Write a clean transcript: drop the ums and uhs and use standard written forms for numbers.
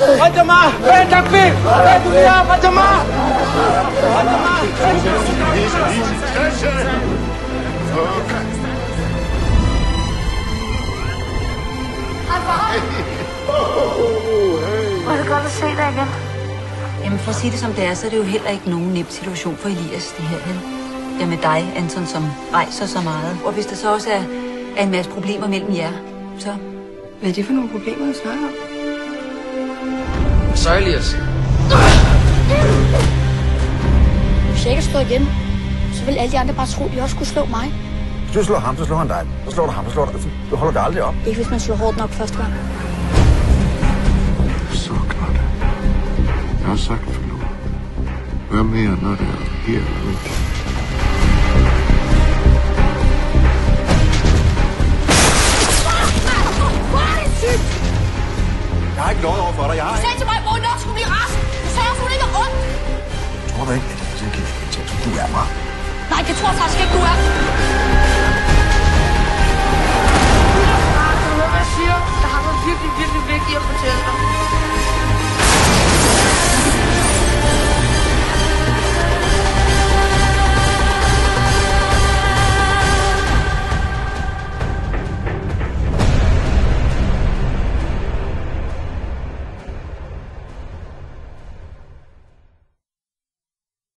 Fatima! Hey, takbir! Hey, dunia, Fatima! Fatima! Hvor er det godt at se dig igen. Jamen for at sige det som det er, så er det jo heller ikke nogen nem situation for Elias, det her, vel? Ja, med dig, Anton, som rejser så meget. Og hvis der så også er en masse problemer mellem jer, så... Hvad er det for nogle problemer, du snakker om? Så Elias. Hvis jeg ikke slår igen, så vil alle de andre bare tro, at de også skulle slå mig. Hvis du slår ham, så slår han dig. Så slår du ham, så slår du dig. Du holder dig aldrig op. Ikke hvis man slår hårdt nok første gang. Så klart. Jeg har sagt for nu. Hvad mere, når det er her eller ikke? Jeg har ikke løjet over for dig. Jeg har Du sagde til mig, at Morten nok skulle blive rask. Du sagde også, hun ikke er ondt. Tror du ikke, at jeg kan gentage, som du er mig? Nej, det tror jeg faktisk ikke, du er. Hvad siger? Der har noget virkelig, virkelig vigtigt at fortælle dig.